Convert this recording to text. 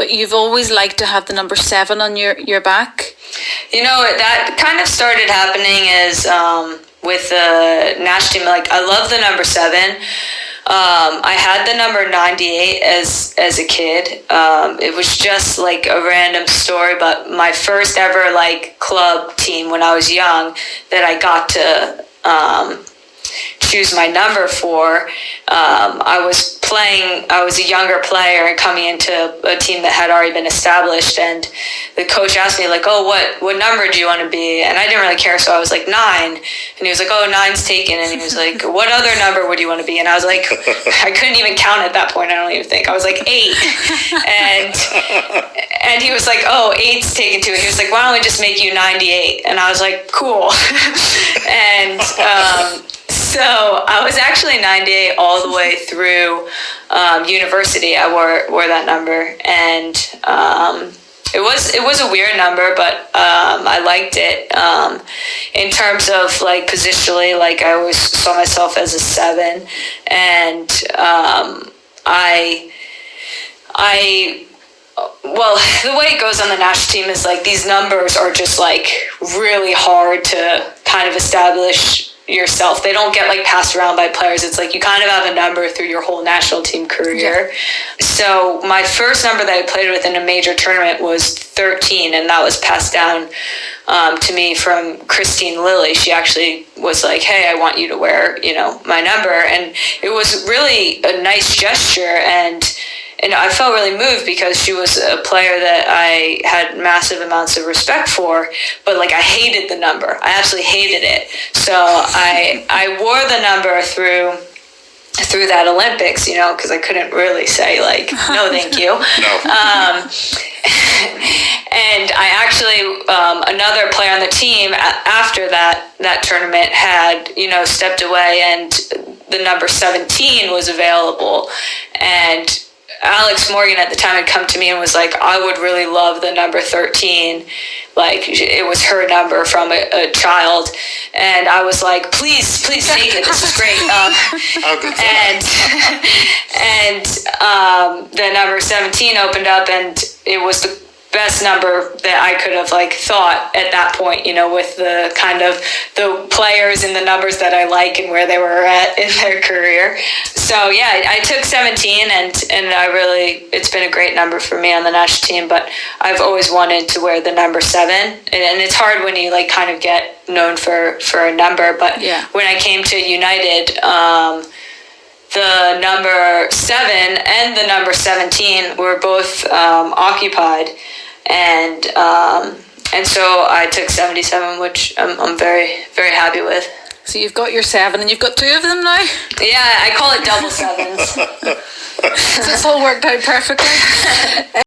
but you've always liked to have the number 7 on your back. That kind of started happening as with the national team. Like, I love the number 7. I had the number 98 as a kid. It was just like a random story, but my first ever like club team when I was young that I got to choose my number for. I was a younger player and coming into a team that had already been established, and the coach asked me like, oh, what number do you want to be? And I didn't really care, so I was like 9, and he was like, oh, 9's taken, and he was like, what other number would you want to be? And I was like, I couldn't even count at that point. I don't even think I was like 8, and he was like, oh, 8's taken too. He was like, why don't we just make you 98? And I was like, cool. And so I was actually 98 all the way through university. I wore that number, and it was a weird number, but I liked it. In terms of like positionally, like I always saw myself as a 7, and well, the way it goes on the national team is like these numbers are just like really hard to kind of establish yourself. They don't get like passed around by players. It's like you kind of have a number through your whole national team career. Yeah. So my first number that I played with in a major tournament was 13, and that was passed down to me from Christine Lilly. She actually was like, hey, I want you to wear, my number. And it was really a nice gesture, and I felt really moved because she was a player that I had massive amounts of respect for, but like I hated the number. I absolutely hated it. So I wore the number through that Olympics, because I couldn't really say like, no, thank you. No. And I actually, another player on the team after that tournament had, stepped away, and the number 17 was available. And Alex Morgan at the time had come to me and was like, I would really love the number 13. Like, it was her number from a child. And I was like, please take it. This is great. And the number 17 opened up, and it was the best number that I could have like thought at that point, with the kind of the players and the numbers that I like and where they were at in their career. So yeah, I took 17, and it's been a great number for me on the national team, but I've always wanted to wear the number 7, and it's hard when you like kind of get known for a number, but yeah. When I came to United, the number 7 and the number 17 were both occupied, and so I took 77, which I'm very, very happy with. So you've got your 7, and you've got 2 of them now? Yeah, I call it double 7s. So it's all worked out perfectly.